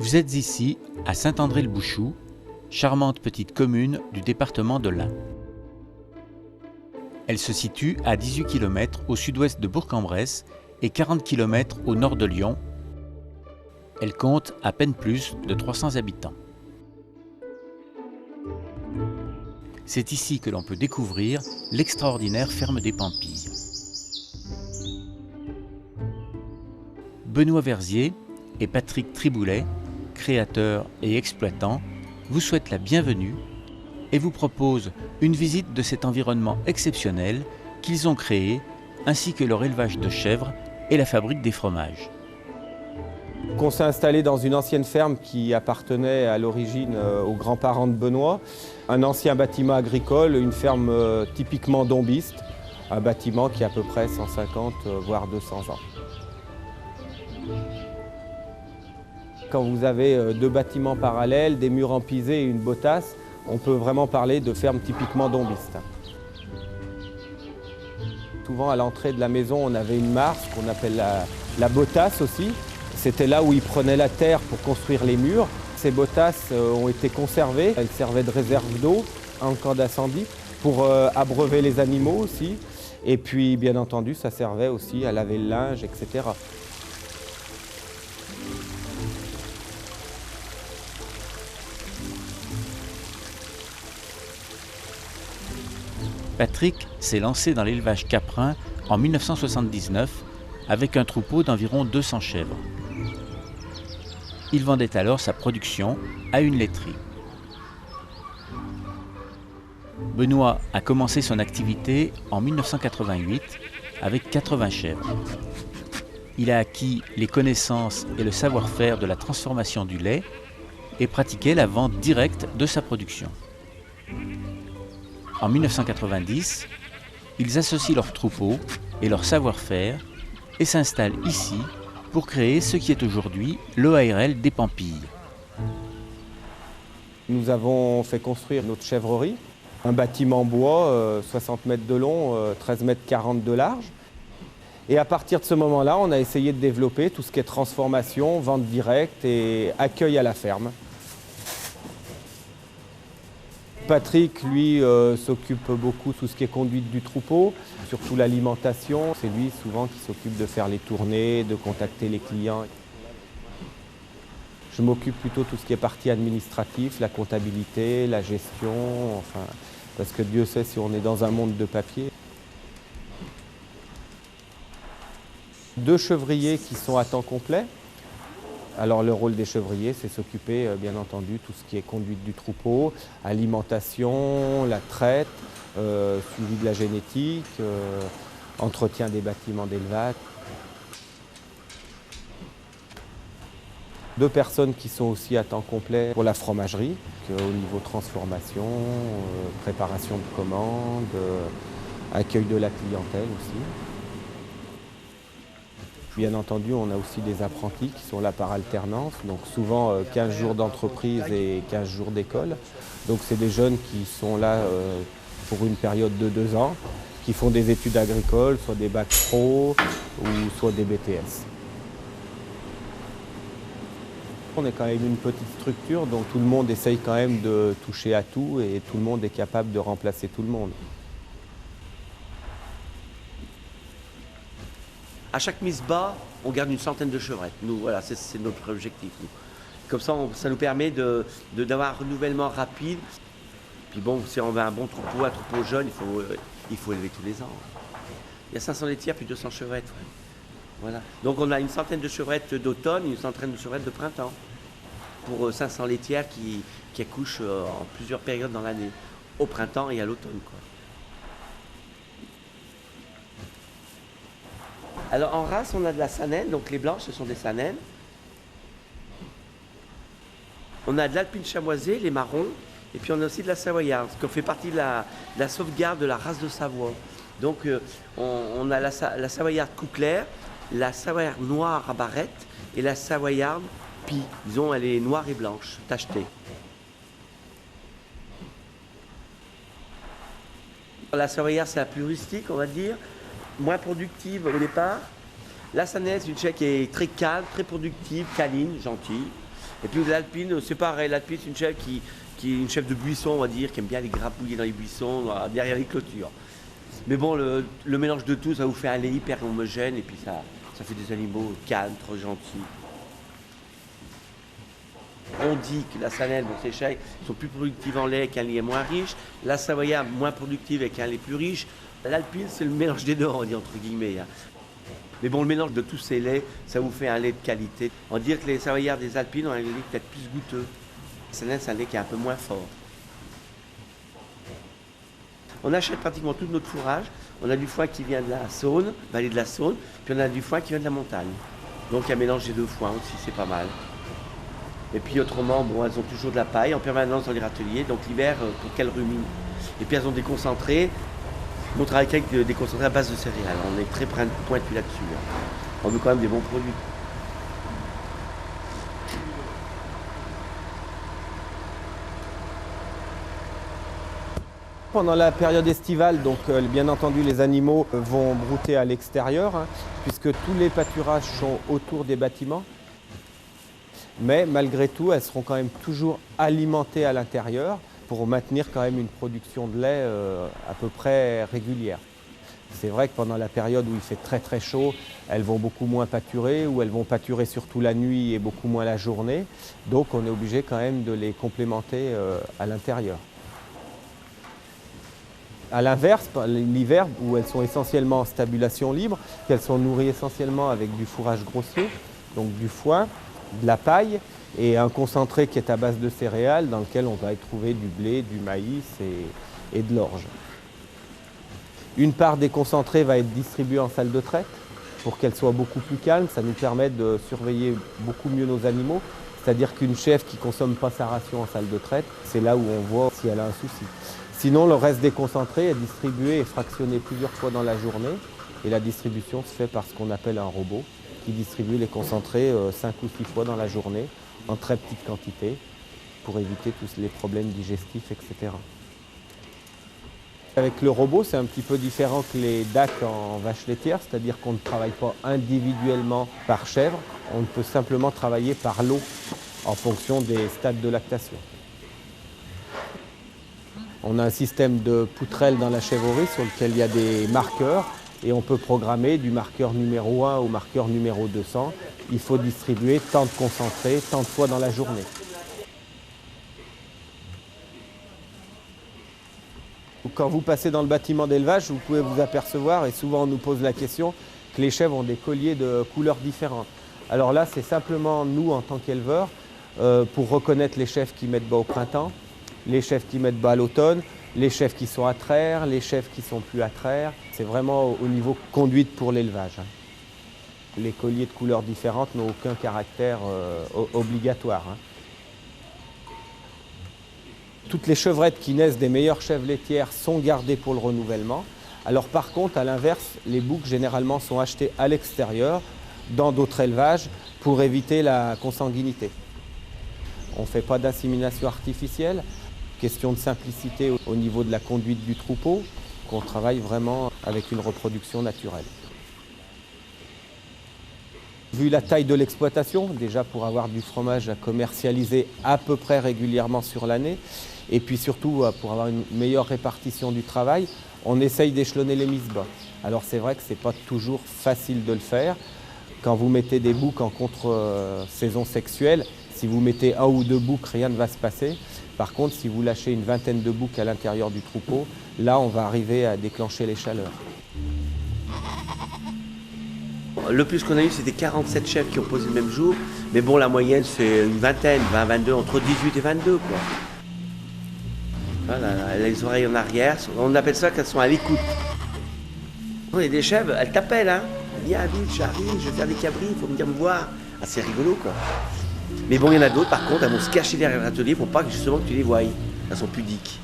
Vous êtes ici à Saint-André-le-Bouchoux, charmante petite commune du département de l'Ain. Elle se situe à 18 km au sud-ouest de Bourg-en-Bresse et 40 km au nord de Lyon. Elle compte à peine plus de 300 habitants. C'est ici que l'on peut découvrir l'extraordinaire ferme des Pampilles. Benoît Verzier et Patrick Triboulet, créateurs et exploitants, vous souhaitent la bienvenue et vous proposent une visite de cet environnement exceptionnel qu'ils ont créé, ainsi que leur élevage de chèvres et la fabrique des fromages. On s'est installé dans une ancienne ferme qui appartenait à l'origine aux grands-parents de Benoît. Un ancien bâtiment agricole, une ferme typiquement dombiste, un bâtiment qui a à peu près 150 voire 200 ans. Quand vous avez deux bâtiments parallèles, des murs en pisé et une botasse, on peut vraiment parler de ferme typiquement dombiste. Souvent à l'entrée de la maison, on avait une mare, ce qu'on appelle la botasse aussi. C'était là où ils prenaient la terre pour construire les murs. Ces botasses ont été conservées. Elles servaient de réserve d'eau en cas d'incendie, pour abreuver les animaux aussi. Et puis, bien entendu, ça servait aussi à laver le linge, etc. Patrick s'est lancé dans l'élevage caprin en 1979 avec un troupeau d'environ 200 chèvres. Il vendait alors sa production à une laiterie. Benoît a commencé son activité en 1988 avec 80 chèvres. Il a acquis les connaissances et le savoir-faire de la transformation du lait et pratiquait la vente directe de sa production. En 1990, ils associent leur troupeau et leur savoir-faire et s'installent ici pour créer ce qui est aujourd'hui l'OARL des Pampilles. Nous avons fait construire notre chèvrerie, un bâtiment en bois, 60 mètres de long, 13 mètres 40 de large. Et à partir de ce moment-là, on a essayé de développer tout ce qui est transformation, vente directe et accueil à la ferme. Patrick, lui, s'occupe beaucoup de tout ce qui est conduite du troupeau, surtout l'alimentation. C'est lui souvent qui s'occupe de faire les tournées, de contacter les clients. Je m'occupe plutôt de tout ce qui est partie administrative, la comptabilité, la gestion, enfin, parce que Dieu sait si on est dans un monde de papier. Deux chevriers qui sont à temps complet. Alors le rôle des chevriers, c'est s'occuper bien entendu tout ce qui est conduite du troupeau, alimentation, la traite, suivi de la génétique, entretien des bâtiments d'élevage. Deux personnes qui sont aussi à temps complet pour la fromagerie, au niveau transformation, préparation de commandes, accueil de la clientèle aussi. Bien entendu, on a aussi des apprentis qui sont là par alternance, donc souvent 15 jours d'entreprise et 15 jours d'école. Donc c'est des jeunes qui sont là pour une période de 2 ans, qui font des études agricoles, soit des bacs pro ou soit des BTS. On est quand même une petite structure, donc tout le monde essaye quand même de toucher à tout et tout le monde est capable de remplacer tout le monde. À chaque mise bas, on garde une centaine de chevrettes. Nous, voilà, c'est notre objectif. Nous. Comme ça, ça nous permet d'avoir un renouvellement rapide. Puis bon, si on veut un bon troupeau, un troupeau jeune, il faut élever tous les ans. Il y a 500 laitières, puis 200 chevrettes. Ouais. Voilà. Donc on a une centaine de chevrettes d'automne et une centaine de chevrettes de printemps. Pour 500 laitières qui accouchent en plusieurs périodes dans l'année. Au printemps et à l'automne, quoi. Alors en race, on a de la Saanen, donc les blanches, ce sont des Saanen. On a de l'Alpine chamoisée, les marrons, et puis on a aussi de la Savoyarde, qui fait partie de la sauvegarde de la race de Savoie. Donc on a la Savoyarde cou clair, la Savoyarde noire à barrette et la Savoyarde pie. Disons, elle est noire et blanche, tachetée. La Savoyarde, c'est la plus rustique, on va dire. Moins productive au départ. La Saanen, c'est une chèvre qui est très calme, très productive, câline, gentille. Et puis l'alpine, c'est pareil, l'alpine c'est une chèvre qui est une chèvre de buisson, on va dire, qui aime bien aller grapouiller dans les buissons, derrière les clôtures. Mais bon, le mélange de tout, ça vous fait un lait hyper homogène et puis ça fait des animaux calmes, trop gentils. On dit que la Sanelle, bon, ces chèvres sont plus productives en lait qu'un lait moins riche. La Savoyarde, moins productive avec un lait plus riche. L'alpine, c'est le mélange des deux, on dit entre guillemets. Mais bon, le mélange de tous ces laits, ça vous fait un lait de qualité. On dit que les Savoyardes des Alpines ont un lait peut-être plus goûteux. La Sanelle, c'est un lait qui est un peu moins fort. On achète pratiquement tout notre fourrage. On a du foin qui vient de la Saône, vallée de la Saône, puis on a du foin qui vient de la montagne. Donc il y a un mélange des deux foins aussi, c'est pas mal. Et puis autrement, bon, elles ont toujours de la paille en permanence dans les râteliers, donc l'hiver pour qu'elles ruminent. Et puis elles ont des concentrés. On travaille avec des concentrés à base de céréales. On est très pointu là-dessus. On veut quand même des bons produits. Pendant la période estivale, donc bien entendu, les animaux vont brouter à l'extérieur, puisque tous les pâturages sont autour des bâtiments. Mais malgré tout, elles seront quand même toujours alimentées à l'intérieur pour maintenir quand même une production de lait à peu près régulière. C'est vrai que pendant la période où il fait très très chaud, elles vont beaucoup moins pâturer, ou elles vont pâturer surtout la nuit et beaucoup moins la journée. Donc on est obligé quand même de les complémenter à l'intérieur. A l'inverse, l'hiver, où elles sont essentiellement en stabulation libre, qu'elles sont nourries essentiellement avec du fourrage grossier, donc du foin, de la paille et un concentré qui est à base de céréales dans lequel on va y trouver du blé, du maïs et de l'orge. Une part des concentrés va être distribuée en salle de traite pour qu'elle soit beaucoup plus calme. Ça nous permet de surveiller beaucoup mieux nos animaux. C'est-à-dire qu'une chèvre qui ne consomme pas sa ration en salle de traite, c'est là où on voit si elle a un souci. Sinon, le reste des concentrés est distribué et fractionné plusieurs fois dans la journée. Et la distribution se fait par ce qu'on appelle un robot qui distribue les concentrés 5 ou 6 fois dans la journée en très petite quantité pour éviter tous les problèmes digestifs, etc. Avec le robot, c'est un petit peu différent que les DAC en vache laitière, c'est-à-dire qu'on ne travaille pas individuellement par chèvre, on peut simplement travailler par lot en fonction des stades de lactation. On a un système de poutrelles dans la chèvrerie sur lequel il y a des marqueurs et on peut programmer du marqueur numéro 1 au marqueur numéro 200. Il faut distribuer tant de concentrés, tant de fois dans la journée. Quand vous passez dans le bâtiment d'élevage, vous pouvez vous apercevoir, et souvent on nous pose la question, que les chèvres ont des colliers de couleurs différentes. Alors là, c'est simplement nous, en tant qu'éleveurs, pour reconnaître les chèvres qui mettent bas au printemps, les chèvres qui mettent bas à l'automne, les chèvres qui sont à traire, les chèvres qui sont plus à traire. C'est vraiment au niveau conduite pour l'élevage. Les colliers de couleurs différentes n'ont aucun caractère obligatoire. Toutes les chevrettes qui naissent des meilleures chèvres laitières sont gardées pour le renouvellement. Alors par contre, à l'inverse, les boucs généralement sont achetés à l'extérieur, dans d'autres élevages, pour éviter la consanguinité. On ne fait pas d'insémination artificielle. Question de simplicité au niveau de la conduite du troupeau, qu'on travaille vraiment avec une reproduction naturelle. Vu la taille de l'exploitation, déjà pour avoir du fromage à commercialiser à peu près régulièrement sur l'année, et puis surtout pour avoir une meilleure répartition du travail, on essaye d'échelonner les mises bas. Alors c'est vrai que ce n'est pas toujours facile de le faire. Quand vous mettez des boucs en contre-saison sexuelle, si vous mettez 1 ou 2 boucs, rien ne va se passer. Par contre, si vous lâchez une vingtaine de boucs à l'intérieur du troupeau, là on va arriver à déclencher les chaleurs. Le plus qu'on a eu, c'était 47 chèvres qui ont posé le même jour. Mais bon, la moyenne, c'est une vingtaine, 20, 22, entre 18 et 22, quoi. Voilà, les oreilles en arrière, on appelle ça qu'elles sont à l'écoute. Il y a des chèvres, elles t'appellent, hein. Viens vite, j'arrive, je vais faire des cabris, il faut venir me voir. Ah, c'est rigolo, quoi. Mais bon, il y en a d'autres, par contre, elles vont se cacher derrière l'atelier pour pas que justement que tu les voies. Elles sont pudiques.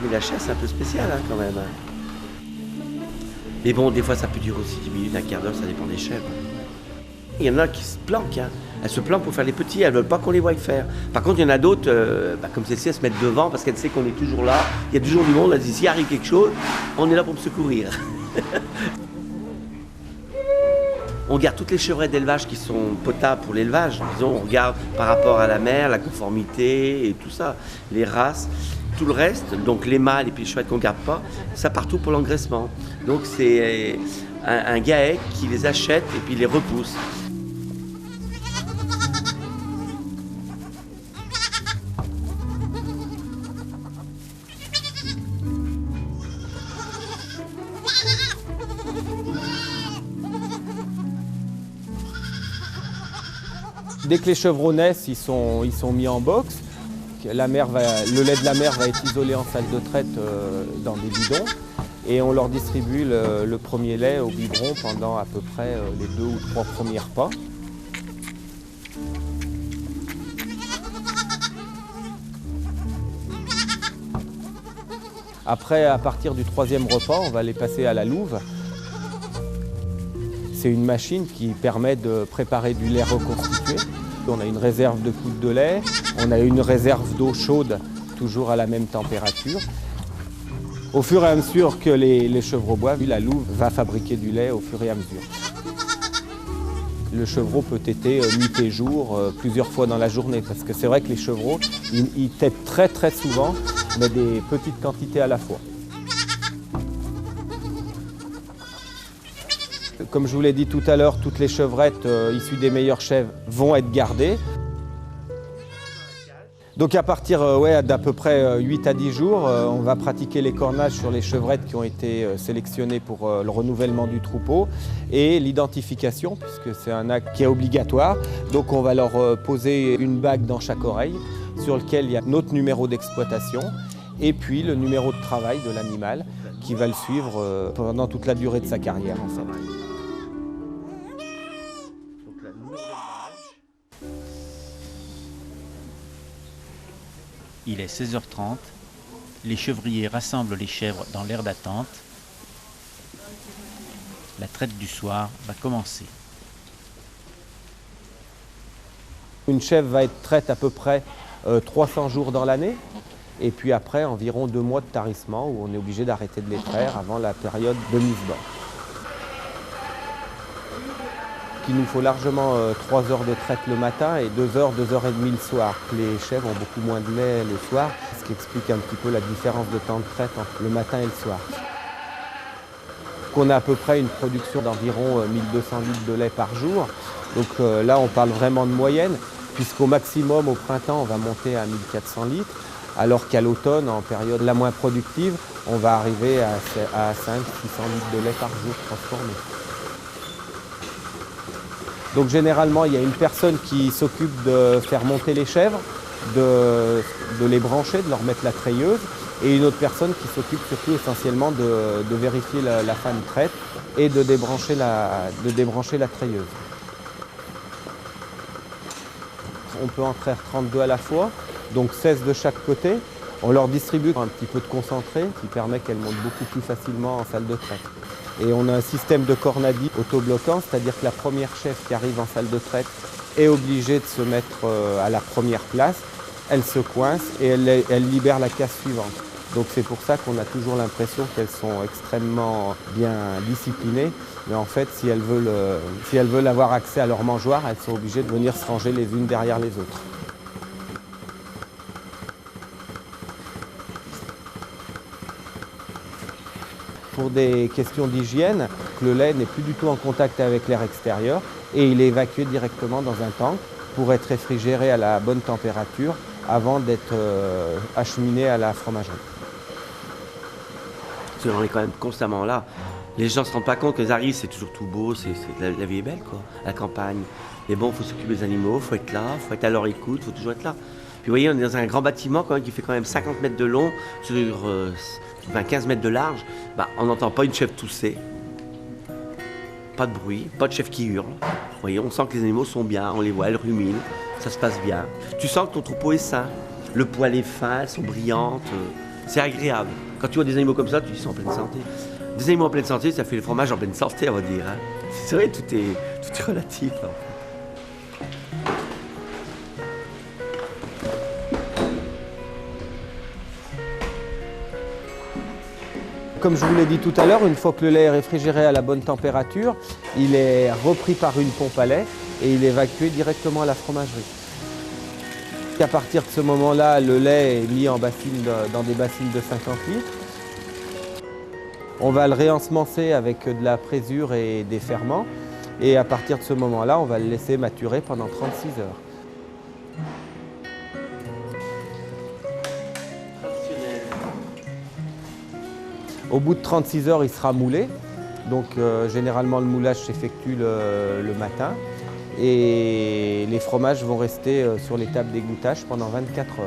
Mais la chair, c'est un peu spécial, hein, quand même. Mais bon, des fois, ça peut durer aussi 10 minutes, un quart d'heure, ça dépend des chèvres. Il y en a qui se planquent, hein. Elles se planquent pour faire les petits, elles ne veulent pas qu'on les voie faire. Par contre, il y en a d'autres, comme celle-ci, elles se mettent devant parce qu'elles savent qu'on est toujours là. Il y a toujours du monde, elles disent, s'il arrive quelque chose, on est là pour me secourir. On garde toutes les chevrettes d'élevage qui sont potables pour l'élevage. Disons, on regarde par rapport à la mère, la conformité et tout ça, les races. Tout le reste, donc les mâles et puis les chevrettes qu'on ne garde pas, ça part tout pour l'engraissement. Donc c'est un GAEC qui les achète et puis les repousse. Dès que les chevreaux naissent, ils sont mis en box. Le lait de la mère va être isolé en salle de traite dans des bidons et on leur distribue le premier lait au biberon pendant à peu près les 2 ou 3 premiers repas. Après, à partir du 3e repas, on va les passer à la louve. C'est une machine qui permet de préparer du lait reconstitué. On a une réserve de poudre de lait, on a une réserve d'eau chaude, toujours à la même température. Au fur et à mesure que les chevreaux boivent, la louve va fabriquer du lait au fur et à mesure. Le chevreau peut téter nuit et jour, plusieurs fois dans la journée, parce que c'est vrai que les chevreaux, ils tètent très très souvent, mais des petites quantités à la fois. Comme je vous l'ai dit tout à l'heure, toutes les chevrettes issues des meilleures chèvres vont être gardées. Donc à partir d'à peu près 8 à 10 jours, on va pratiquer les cornages sur les chevrettes qui ont été sélectionnées pour le renouvellement du troupeau et l'identification, puisque c'est un acte qui est obligatoire. Donc on va leur poser une bague dans chaque oreille sur lequel il y a notre numéro d'exploitation et puis le numéro de travail de l'animal qui va le suivre pendant toute la durée de sa carrière en fait. Il est 16h30, les chevriers rassemblent les chèvres dans l'aire d'attente. La traite du soir va commencer. Une chèvre va être traite à peu près 300 jours dans l'année et puis après environ 2 mois de tarissement où on est obligé d'arrêter de les traire avant la période de mise bas. Il nous faut largement 3 heures de traite le matin et 2 heures, 2 heures et demie le soir. Les chèvres ont beaucoup moins de lait le soir, ce qui explique un petit peu la différence de temps de traite entre le matin et le soir. On a à peu près une production d'environ 1200 litres de lait par jour. Donc là, on parle vraiment de moyenne, puisqu'au maximum, au printemps, on va monter à 1400 litres, alors qu'à l'automne, en période la moins productive, on va arriver à 500-600 litres de lait par jour transformé. Donc généralement, il y a une personne qui s'occupe de faire monter les chèvres, de les brancher, de leur mettre la treilleuse, et une autre personne qui s'occupe surtout essentiellement de vérifier la fin de traite et de débrancher la treilleuse. On peut en traire 32 à la fois, donc 16 de chaque côté. On leur distribue un petit peu de concentré qui permet qu'elles montent beaucoup plus facilement en salle de traite. Et on a un système de cornadis autobloquant, c'est-à-dire que la première chèvre qui arrive en salle de traite est obligée de se mettre à la première place. Elle se coince et elle libère la case suivante. Donc c'est pour ça qu'on a toujours l'impression qu'elles sont extrêmement bien disciplinées. Mais en fait, si elles veulent avoir accès à leur mangeoire, elles sont obligées de venir se ranger les unes derrière les autres. Pour des questions d'hygiène, le lait n'est plus du tout en contact avec l'air extérieur et il est évacué directement dans un tank pour être réfrigéré à la bonne température avant d'être acheminé à la fromagerie. On est quand même constamment là. Les gens ne se rendent pas compte qu'ils arrivent, c'est toujours tout beau, la vie est belle quoi, la campagne. Mais bon, il faut s'occuper des animaux, il faut être là, il faut être à leur écoute, il faut toujours être là. Puis vous voyez, on est dans un grand bâtiment quand même, qui fait quand même 50 mètres de long sur 15 mètres de large. On n'entend pas une chèvre tousser, pas de bruit, pas de chèvre qui hurle. Vous voyez, on sent que les animaux sont bien, on les voit, elles ruminent, ça se passe bien. Tu sens que ton troupeau est sain, le poil est fin, elles sont brillantes, c'est agréable. Quand tu vois des animaux comme ça, tu dis qu'ils sont en pleine santé. Des animaux en pleine santé, ça fait le fromage en pleine santé, on va dire. Hein. C'est vrai, tout est relatif. Hein. Comme je vous l'ai dit tout à l'heure, une fois que le lait est réfrigéré à la bonne température, il est repris par une pompe à lait et il est évacué directement à la fromagerie. À partir de ce moment-là, le lait est mis en dans des bassines de 50 litres. On va le réensemencer avec de la présure et des ferments. Et à partir de ce moment-là, on va le laisser maturer pendant 36 heures. Au bout de 36 heures, il sera moulé. Donc généralement, le moulage s'effectue le matin. Et les fromages vont rester sur les tables d'égouttage pendant 24 heures.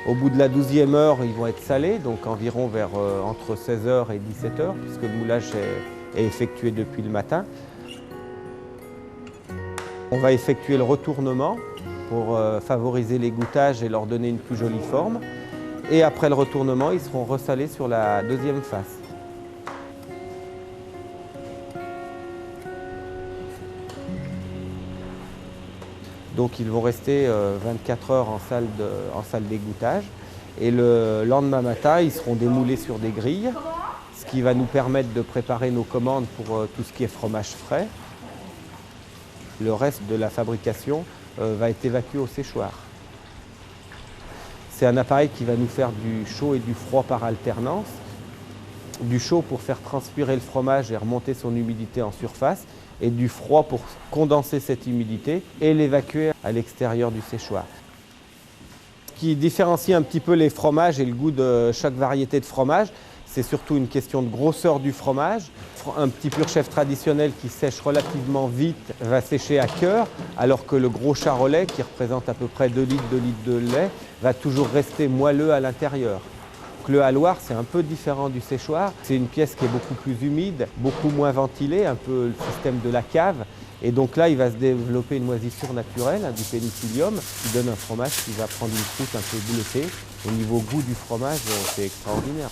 Au bout de la 12e heure, ils vont être salés, donc environ vers entre 16h et 17h, puisque le moulage est effectué depuis le matin. On va effectuer le retournement pour favoriser l'égouttage et leur donner une plus jolie forme. Et après le retournement, ils seront ressalés sur la deuxième face. Donc ils vont rester 24 heures en salle d'égouttage. Et le lendemain matin, ils seront démoulés sur des grilles, ce qui va nous permettre de préparer nos commandes pour tout ce qui est fromage frais. Le reste de la fabrication va être évacué au séchoir. C'est un appareil qui va nous faire du chaud et du froid par alternance. Du chaud pour faire transpirer le fromage et remonter son humidité en surface, et du froid pour condenser cette humidité et l'évacuer à l'extérieur du séchoir. Ce qui différencie un petit peu les fromages et le goût de chaque variété de fromage, c'est surtout une question de grosseur du fromage. Un petit pur chef traditionnel qui sèche relativement vite va sécher à cœur, alors que le gros charolais, qui représente à peu près 2 litres de lait, va toujours rester moelleux à l'intérieur. Le halloir, c'est un peu différent du séchoir. C'est une pièce qui est beaucoup plus humide, beaucoup moins ventilée, un peu le système de la cave. Et donc là, il va se développer une moisissure naturelle, du pénicillium, qui donne un fromage qui va prendre une croûte un peu bleutée. Au niveau goût du fromage, c'est extraordinaire.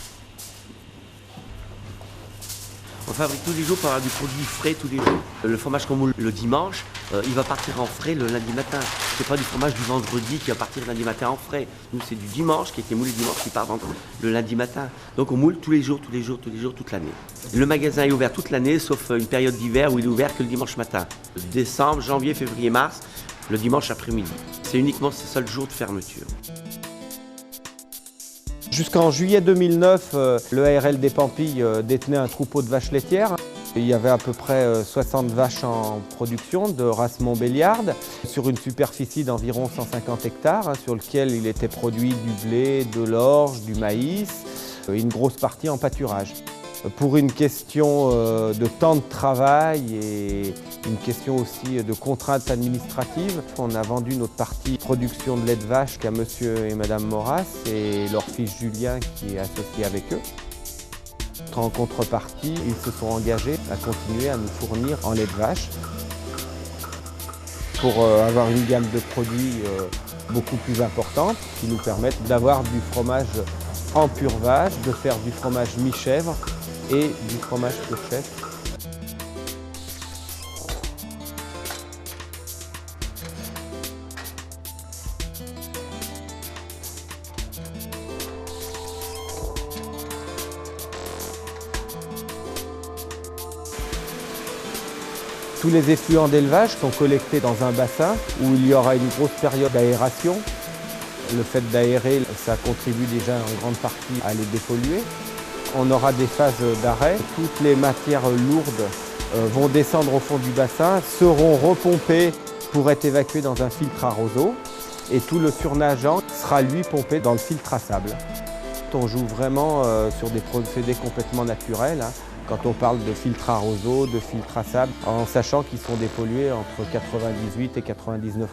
On fabrique tous les jours pour avoir du produit frais tous les jours. Le fromage qu'on moule le dimanche, il va partir en frais le lundi matin. C'est pas du fromage du vendredi qui va partir le lundi matin en frais. Nous, c'est du dimanche qui a été moulé le dimanche qui part le lundi matin. Donc on moule tous les jours, toute l'année. Le magasin est ouvert toute l'année, sauf une période d'hiver où il est ouvert que le dimanche matin. Décembre, janvier, février, mars, le dimanche après-midi. C'est uniquement ces seuls jours de fermeture. Jusqu'en juillet 2009, le ARL des Pampilles détenait un troupeau de vaches laitières. Il y avait à peu près 60 vaches en production de race Montbéliarde sur une superficie d'environ 150 hectares, sur lequel il était produit du blé, de l'orge, du maïs, une grosse partie en pâturage. Pour une question de temps de travail et une question aussi de contraintes administratives, on a vendu notre partie production de lait de vache qu'à monsieur et madame Moras et leur fils Julien qui est associé avec eux. En contrepartie, ils se sont engagés à continuer à nous fournir en lait de vache pour avoir une gamme de produits beaucoup plus importante qui nous permettent d'avoir du fromage en pur vache, de faire du fromage mi-chèvre et du fromage pur chèvre. Tous les effluents d'élevage sont collectés dans un bassin où il y aura une grosse période d'aération. Le fait d'aérer, ça contribue déjà en grande partie à les dépolluer. On aura des phases d'arrêt. Toutes les matières lourdes vont descendre au fond du bassin, seront repompées pour être évacuées dans un filtre à roseau. Et tout le surnageant sera lui pompé dans le filtre à sable. On joue vraiment sur des procédés complètement naturels. Quand on parle de filtre à roseau, de filtre à sable, en sachant qu'ils sont dépollués entre 98 et 99%.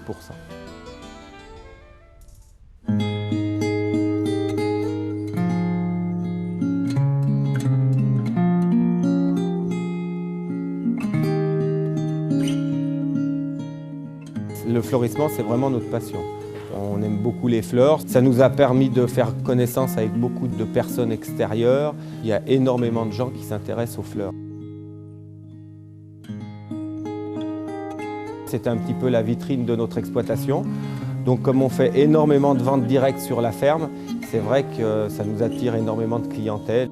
Le fleurissement, c'est vraiment notre passion. On aime beaucoup les fleurs. Ça nous a permis de faire connaissance avec beaucoup de personnes extérieures. Il y a énormément de gens qui s'intéressent aux fleurs. c'était un petit peu la vitrine de notre exploitation. Donc comme on fait énormément de ventes directes sur la ferme, c'est vrai que ça nous attire énormément de clientèle.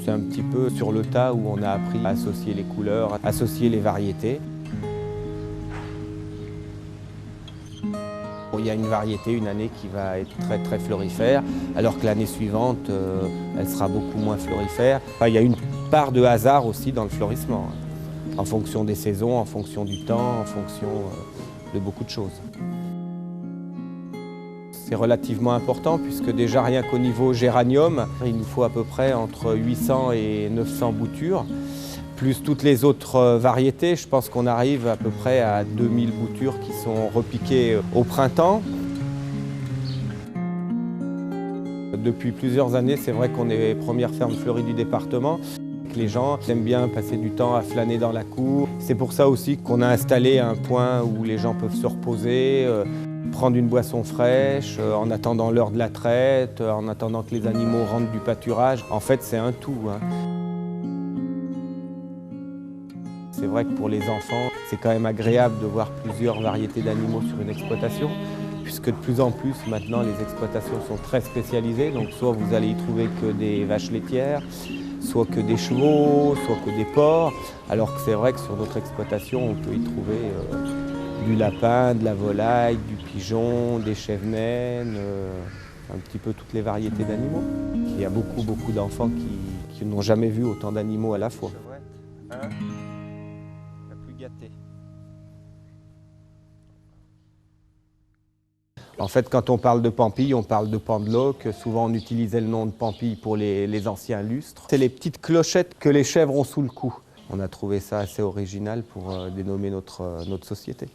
C'est un petit peu sur le tas où on a appris à associer les couleurs, à associer les variétés. Il y a une variété une année qui va être très florifère, alors que l'année suivante, elle sera beaucoup moins florifère. Enfin, il y a une part de hasard aussi dans le fleurissement, en fonction des saisons, en fonction du temps, en fonction de beaucoup de choses. C'est relativement important puisque déjà rien qu'au niveau géranium, il nous faut à peu près entre 800 et 900 boutures. Plus toutes les autres variétés, je pense qu'on arrive à peu près à 2000 boutures qui sont repiquées au printemps. Depuis plusieurs années, c'est vrai qu'on est les premières fermes fleuries du département. Les gens aiment bien passer du temps à flâner dans la cour. C'est pour ça aussi qu'on a installé un point où les gens peuvent se reposer, prendre une boisson fraîche, en attendant l'heure de la traite, en attendant que les animaux rentrent du pâturage. En fait, c'est un tout. C'est vrai que pour les enfants, c'est quand même agréable de voir plusieurs variétés d'animaux sur une exploitation, puisque de plus en plus maintenant les exploitations sont très spécialisées, donc soit vous allez y trouver que des vaches laitières, soit que des chevaux, soit que des porcs, alors que c'est vrai que sur notre exploitation on peut y trouver du lapin, de la volaille, du pigeon, des chèvres naines, un petit peu toutes les variétés d'animaux. Il y a beaucoup d'enfants qui n'ont jamais vu autant d'animaux à la fois. En fait, quand on parle de pampilles, on parle de pendeloques. Souvent, on utilisait le nom de pampille pour les anciens lustres. C'est les petites clochettes que les chèvres ont sous le cou. On a trouvé ça assez original pour dénommer notre société.